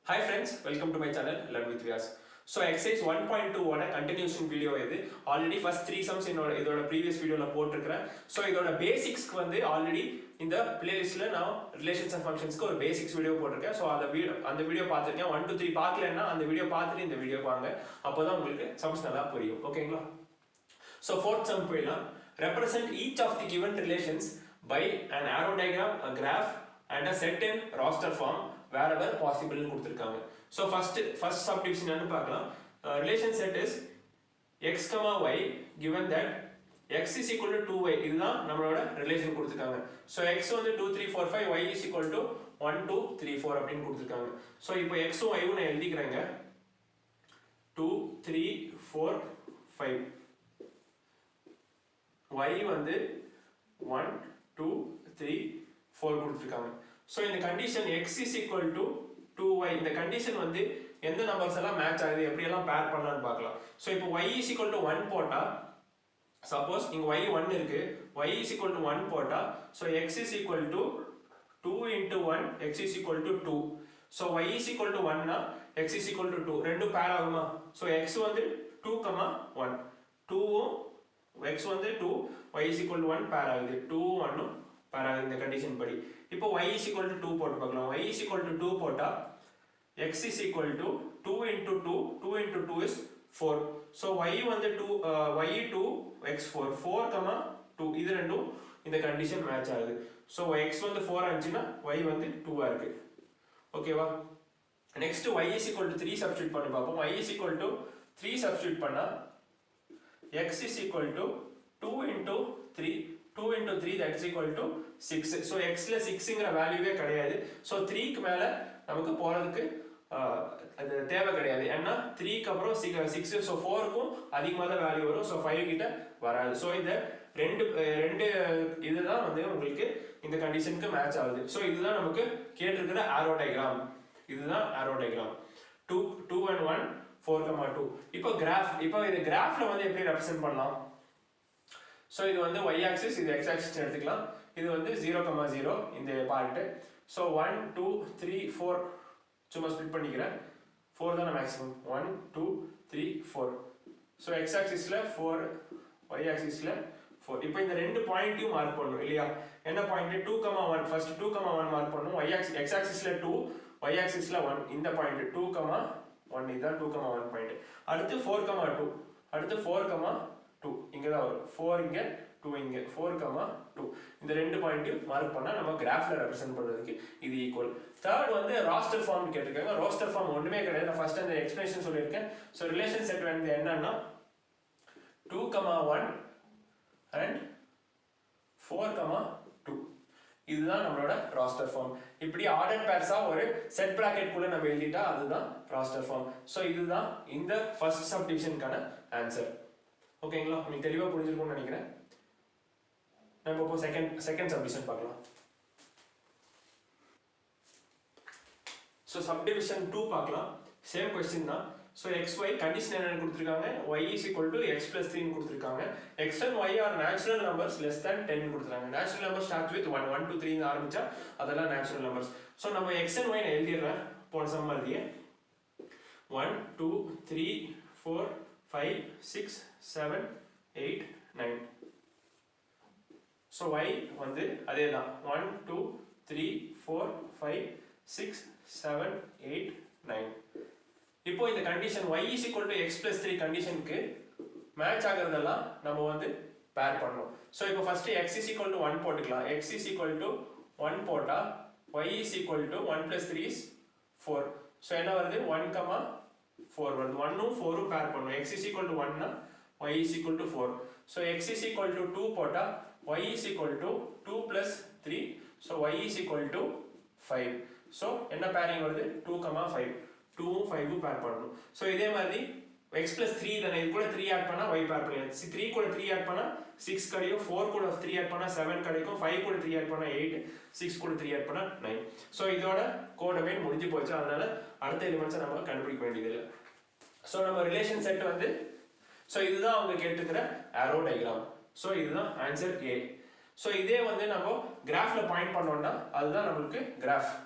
Hi friends, welcome to my channel Learn with Vyas. So exercise 1.2 ஓட continuation video இது already first 3 sums இதோட previous videoல போட்டிருக்கிறேன். So இதோட basicsக்கு வந்து already இந்த playlistல நான் relations and functionsக்கு ஒரு basics video போட்டிருக்கேன். So அந்த video பார்த்திருக்கேன் 1 2 3 பார்க்கலன்னா அந்த video பார்த்துட்டு இந்த video பாருங்க. அப்பதான் உங்களுக்கு sums நல்லா புரியும். ஓகேங்களா? So fourth sum போயிடலாம். Represent each of the given relations by an arrow diagram, a graph and a set in roster form wherever possible னு கொடுத்திருக்காங்க. So first subdivision என்ன பார்க்கலாம். Relation set is x, y given that x is equal to 2y. இதுதான் நம்மளோட relation கொடுத்திருக்காங்க. So x வந்து 2 3 4 5, y is equal to 1 2 3 4 அப்படினு கொடுத்திருக்காங்க. So இப்போ x உம் y உம் நான் எழுதிக்கிறேங்க. 2 3 4 5. y வந்து 1 2 3 4 கொடுத்திருக்காங்க. So இந்த condition x is equal to 2y, இந்த கண்டிஷன் வந்து எந்த நம்பர்ஸ் எல்லாம் மேட்ச் ஆகுது எப்படி எல்லாம் பேர் பண்ணலாம்னு பார்க்கலாம். So இப்போ y is equal to 1 போட்டா சப்போஸ் இங்க y 1 இருக்கு, y is equal to 1 போட்டா so x is equal to 2 into 1, x is equal to 2. So y is equal to 1 னா x is equal to 2 ரெண்டும் பேர் ஆகுமா? So x வந்து 2, 1 2 x வந்து 2, y is equal to 1 பேர் ஆகுது, 2 1 பேர் ஆகுது இந்த கண்டிஷன் படி. இப்போ y is equal to 2 போட்டு பார்க்கலாம். y is equal to 2 போட்டா x is equal to 2 into 2, 2 into 2 is 4. So y வந்து 2, y 2 x 4, 4, 2 இது ரெண்டும் இந்த கண்டிஷன் மேட்ச் ஆகுது. So x வந்து 4 ஆச்சுன்னா y வந்து 2 ஆ இருக்கு. ஓகேவா? Next y is equal to 3 substitute பண்ணி பார்ப்போம். y is equal to 3 substitute பண்ணா x is equal to 2 into 3, 2 into 3 that is equal to 6. So x ல 6ங்கற வேல்யூவே கிடையாது. So 3 க்கு மேல நமக்கு போறதுக்கு அது தேவை கிடையாது. ஏன்னா 3 க்கு அப்புறம் 6, so 4 க்கும் அதிகமா தான் வேல்யூ வரும். So 5 கிட்ட வராது. So இந்த ரெண்டு இதுதான் வந்து உங்களுக்கு இந்த கண்டிஷனுக்கு மேட்ச் ஆகுது. So இதுதான் நமக்கு கேட்டிருக்கிற arrow diagram. இதுதான் arrow diagram. 2 2 and 1 4, 2. இப்போ இந்த கிராஃப்ல வந்து எப்படி ரெப்ரசன்ட் பண்ணலாம்? So இது வந்து y axis, இது x axis எடுத்துக்கலாம். இது வந்து 0, 0 இந்த பார்ட். So 1 2 3 4 சும்மா ஸ்ப்ளிட் பண்ணிக்கிறேன். 4 தான் மேக்ஸிமம். 1 2 3 4. So x axisல 4, y axisல 4. இப்போ இந்த ரெண்டு பாயிண்ட்டையும் மார்க் பண்ணனும் இல்லையா? என்ன பாயிண்ட்? 2, 1. ஃபர்ஸ்ட் 2, 1 மார்க் பண்ணனும். x axisல 2, y axisல 1. இந்த பாயிண்ட் 2, 1 இதான் 2, 1 பாயிண்ட். அடுத்து 4, 2. அடுத்து 4, 2 இங்க தான் வரும். 4 இங்க 2 இங்க 4, 2 இந்த ரெண்டு பாயிண்டையும் மார்க் பண்ணா நம்ம கிராஃப்ல ரெப்ரசன்ட் பண்றதுக்கு இது ஈக்குவல். தேர்ட் வந்து ராஸ்டர் ஃபார்ம் கேட்டிருக்காங்க. ராஸ்டர் ஃபார்ம் ஒண்ணுமே கிடையாது. நான் ஃபர்ஸ்ட் அந்த எக்ஸ்பிளனேஷன் சொல்லிருக்கேன். சோ ரிலேஷன் செட் வந்து என்னன்னா 2, 1 and 4, 2 இதுதான் நம்மளோட ராஸ்டர் ஃபார்ம். இப்படி ஆர்டர் பேர்ஸா ஒரு செட் பிராக்கெட் குள்ள நம்ம எழுதிட்டா அதுதான் ராஸ்டர் ஃபார்ம். சோ இதுதான் இந்த ஃபர்ஸ்ட் சப்டிவிஷனுக்கான ஆன்சர். ஓகேங்களா? உங்களுக்கு தெளிவா புரிஞ்சிருக்கும்னு நினைக்கிறேன். நம்ம இப்போ செகண்ட் சப்டிவிஷன் பார்க்கலாம். சோ சப்டிவிஷன் 2 பார்க்கலாம். சேம் क्वेश्चन தான். சோ xy கண்டிஷன் என்ன கொடுத்திருக்காங்க? y is equal to x plus 3 னு கொடுத்திருக்காங்க. x and y are natural numbers less than 10 னு கொடுத்திருக்காங்க. natural numbers starts with 1 1 2 3 னு ஆரம்பிச்சா அதெல்லாம் natural numbers. சோ நம்ம x and y னை எழுதிறேன். போன சம் மாதிரியே 1 2 3 4 5 6 7 8 9. So y வந்து அதேதான் 1 2 3 4 5 6 7 8 9. இப்போ இந்த condition y is equal to x plus 3 கண்டிஷனுக்கு மேட்ச் ஆகிறதெல்லாம் நம்ம வந்து பேர் பண்ணனும். சோ இப்போ first x is equal to 1 போட்டுக்கலாம். x is equal to 1 போட்டா y is equal to 1 plus 3 is 4. So என்ன வருது? 1, 4 வருது. 1 உம் 4 உம் பேர் பண்ணனும். x is equal to 1 னா y is equal to 4. So x is equal to 2 போட்டா y is equal to 2 plus 3. So y is equal to 5. So என்ன bearing வருது? 2, 5. 2 உம் 5 உம் பேர் பண்ணனும். So இதே மாதிரி x plus 3 தானே, இது கூட 3 ஆட் பண்ணா y பேர் பண்ணலாம். 3 கூட 3 ஆட் பண்ணா 6 கிடைக்கும். 4 கூட 3 ஆட் பண்ணா 7 கிடைக்கும். 5 கூட 3 ஆட் பண்ணா 8. 6 கூட 3 ஆட் பண்ணா 9. So இதோட கோடமே முடிஞ்சு போச்சு. அதனால அடுத்த எலிமெண்ட்ஸை நம்ம கண்டுபிடிக்க வேண்டியதில்லை. So நம்ம ரிலேஷன் செட் வந்து சோ இதுதான் அவங்க கேட்டிருக்கிற arrow diagram. சோ இதுதான் ஆன்சர் A. சோ இதே வந்து நம்ம கிராஃப்ல பாயிண்ட் பண்ணோம்னா அதுதான் நமக்கு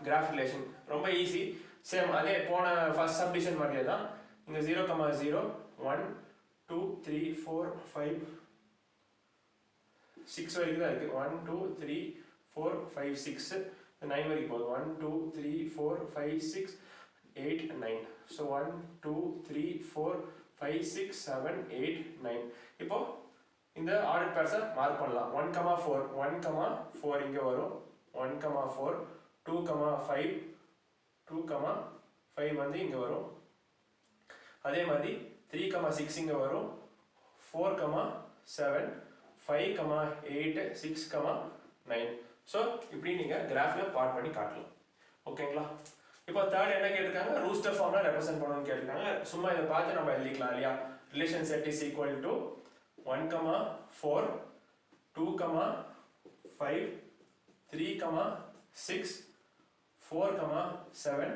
கிராஃப் ரிலேஷன். ரொம்ப ஈஸி. சேம் அதே போன ஃபர்ஸ்ட் சப்டிஷன் மாதிரியே தான் இங்கே 0,0 1 2 3 4 5 6 வரைக்கும் தான் இருக்குது 1 2 3 4 5 6 9 வரைக்கும் போகுது 1 2 3 4 5 6 8 9 ஸோ 1 2 3 4 5 6 7 8 9 இப்போ இந்த ஆர்டர் பேர்ஸை மார்க் பண்ணலாம் 1,4 1,4 இங்கே வரும் 1,4 2,5 2,5 வந்து இங்கே வரும் அதே மாதிரி 3,6 இங்கே வரும் 4,7 5,8 6,9 ஸோ இப்படி நீங்கள் கிராஃபில் பார்ட் பண்ணி காட்டலாம் ஓகேங்களா இப்போ தேர்ட் என்ன கேட்டிருக்காங்க ரூஸ்டர் ஃபார்ம்ல ரெப்ரசென்ட் பண்ணணும்னு கேட்டிருக்காங்க சும்மா இதை பார்த்து நம்ம எழுதிக்கலாம் இல்லையா relation set is equal to 1,4 2,5 3,6 4,7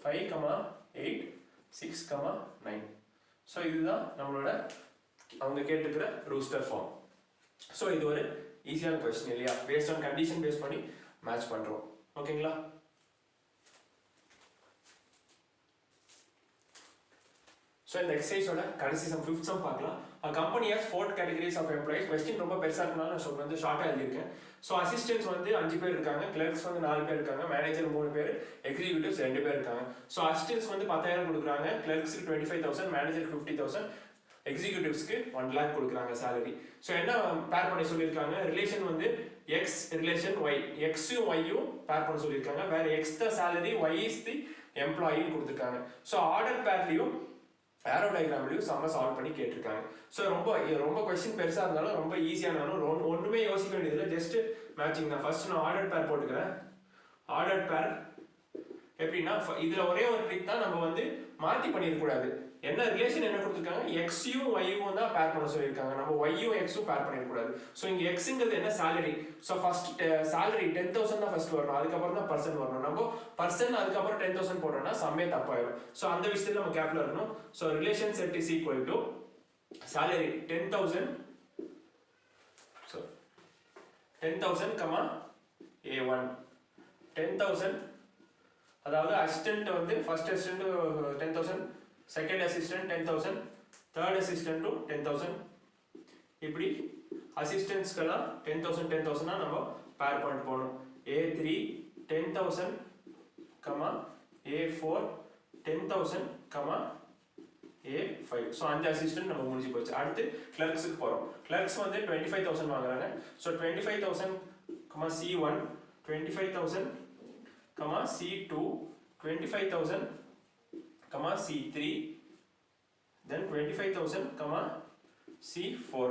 5,8 6,9 so இதுதான் நம்மளோட அவங்க கேட்டுக்கிற ரூஸ்டர் ஃபார்ம் ஸோ இது ஒரு ஈஸியான கொஸ்டின் இல்லையா பேஸ்ட் ஆன் கண்டிஷன் பேஸ் பண்ணி மேட்ச் பண்ணுறோம் ஓகேங்களா ஸோ இந்த எக்ஸசைஸோட கடைசி சம் 5th சம் பார்க்கலாம் company has 4 categories of employees question ரொம்ப பெருசாக இருந்தாலும் நான் வந்து ஷார்ட்டாக எழுதியிருக்கேன் ஸோ அசிஸ்டன்ட்ஸ் வந்து 5 பேர் இருக்காங்க கிளர்க்ஸ் வந்து 4 பேர் இருக்காங்க மேனேஜர் 3 பேர் எக்ஸிக்யூட்டிவ்ஸ் 2 பேர் இருக்காங்க ஸோ அசிஸ்டன்ட்ஸ் வந்து 10,000 கொடுக்குறாங்க கிளர்க்ஸுக்கு 25,000 மேனேஜருக்கு 50,000 எக்ஸிக்யூட்டிவ்ஸ்க்கு 1 lakh கொடுக்குறாங்க salary ஸோ என்ன பேர் பண்ணி சொல்லியிருக்காங்க ரிலேஷன் வந்து எக்ஸ் ரிலேஷன் ஒய் எக்ஸும் ஒய்யும் பேர் பண்ண சொல்லியிருக்காங்க வேற X the salary Y is the எம்ப்ளாயின்னு கொடுத்துருக்காங்க ஸோ ஆர்டர் பேர்லையும் ஏரோ டயக்ராம்லையும் சம்ம சால்வ் பண்ணி கேட்டிருக்காங்க ஸோ ரொம்ப கொஸ்டின் பெருசாக இருந்தாலும் ரொம்ப ஈஸியாக இருந்தாலும் ஒன்றுமே யோசிக்க வேண்டியதில்லை ஜஸ்ட் மேட்சிங் தான் ஃபர்ஸ்ட் நான் ஆர்டர் பேர் போட்டுக்கிறேன் ஆர்டர் பேர் எப்படின்னா இதில் ஒரே ஒரு ட்ரிக் தான் நம்ம வந்து மாற்றி பண்ணிடக்கூடாது என்ன ரிலேஷன் என்ன கொடுத்துருக்காங்க எக்ஸையும் ஒய்யும் தான் பேர் பண்ண சொல்லியிருக்காங்க நம்ம ஒய்யும் எக்ஸும் பேர் பண்ணிடக்கூடாது ஸோ இங்கே எக்ஸுங்கிறது என்ன salary ஸோ ஃபர்ஸ்ட் salary 10,000 தான் ஃபர்ஸ்ட் வரணும் அதுக்கப்புறம் தான் பர்சன் வரணும் நம்ம பர்சன் அதுக்கப்புறம் 10,000 போட்டோம்னா சம்மே தப்பாயிடும் ஸோ அந்த விஷயத்தில் நம்ம கேப்ல இருக்கணும் so relation set is equal to salary 10,000 so 10,000 A1 10,000 அதாவது அசிஸ்டன்ட் வந்து first assistant 10,000 second assistant 10,000 third assistant 10,000 இப்படி அசிஸ்டன்ட்ஸ்க்கெல்லாம் 10,000 நம்ம பேர் பண்ணிட்டு போகணும் A3 10,000 A4 10,000 A5 ஸோ அந்த அசிஸ்டன்ட் நம்ம முடிஞ்சு போச்சு அடுத்து கிளர்க்ஸுக்கு போகிறோம் கிளர்க்ஸ் வந்து 25,000 வாங்குறாங்க so 25,000 C1 25,000 C2 25,000 C3 then 25,000 C4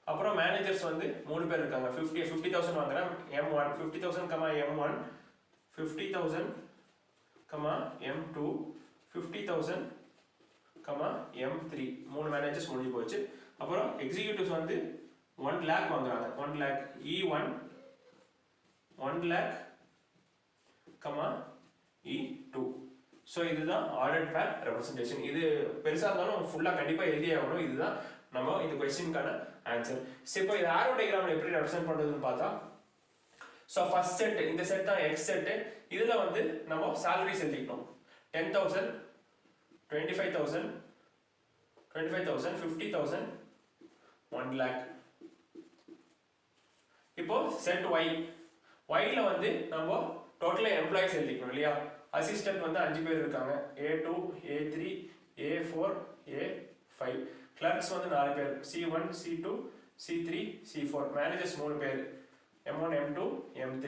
அப்புறம் மேனேஜர்ஸ் வந்து 3 பேர் இருக்காங்க 50,000 வாங்குறாங்க M1 50,000 M1 50,000 M2 50,000 M3 3 managers முடிஞ்சு போச்சு அப்புறம் எக்ஸிக்யூட்டிவ்ஸ் வந்து 1 lakh வாங்குறாங்க 1 lakh E1 1 lakh E2 so இதுதான் ஆர்டர் பேர் ரெப்ரசன்டேஷன் இது பெருசாக இருந்தாலும் ஃபுல்லாக கண்டிப்பாக எழுதியே ஆகணும் இதுதான் நம்ம இந்த கொஸ்டினுக்கான ஆன்சர் சரி இப்போ இது ஆரோ டயக்ராமில் எப்படி ரெப்ரசென்ட் பண்ணுறதுன்னு பார்த்தா ஸோ ஃபர்ஸ்ட் செட் இந்த செட் தான் எக்ஸ் செட்டு இதில் வந்து நம்ம சாலரிஸ் எழுதிக்கணும் 10,000 25,000 50,000 1 lakh இப்போ செட் ஒய் ஒய்ல வந்து நம்ம டோட்டலாக எம்ப்ளாயிஸ் எழுதிக்கணும் இல்லையா அசிஸ்டன்ட் வந்து 5 பேர் இருக்காங்க A2 A3 A4 A5 clerks வந்து 4 பேர் C1 C2 C3 C4 managers 3 பேர் M1 M2 M3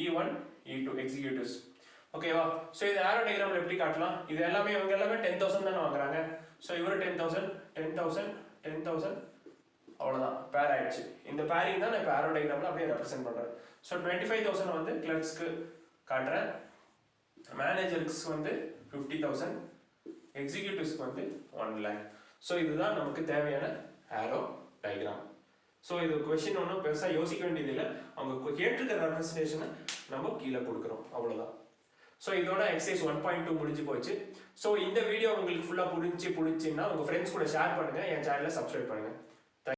E1 E2 executives ஓகேவா ஸோ இது ஆரோ டயக்ராம்ல எப்படி காட்டலாம் இது எல்லாமே இவங்க எல்லாமே 10,000 தானே வாங்குறாங்க ஸோ இவரு 10,000 அவ்வளோதான் பேர் ஆயிடுச்சு இந்த பேரிங் தான் நான் இப்போ ஆரோ டயக்ராம்ல அப்படியே ரெப்ரசென்ட் பண்ணுறேன் ஸோ 25,000 வந்து கிளர்க்ஸ்க்கு காட்டுறேன் மேனேஜருக்கு வந்து 50,000 எக்ஸிக்யூட்டிவ்ஸ்க்கு வந்து 1 lakh ஸோ இதுதான் நமக்கு தேவையான ஆரோ டயக்ராம் ஸோ இது கொஸ்டின் ஒன்றும் பெருசாக யோசிக்க வேண்டியதில்லை அவங்க கேட்டிருக்கிற ரெப்ரசன்டேஷனை நம்ம கீழே கொடுக்குறோம் அவ்வளோதான் ஸோ இதோட எக்ஸசைஸ் 1.2 முடிஞ்சு போச்சு ஸோ இந்த வீடியோ உங்களுக்கு ஃபுல்லாக பிடிச்சின்னா உங்கள் ஃப்ரெண்ட்ஸ் கூட ஷேர் பண்ணுங்கள் என் சேனலை சப்ஸ்கிரைப் பண்ணுங்கள்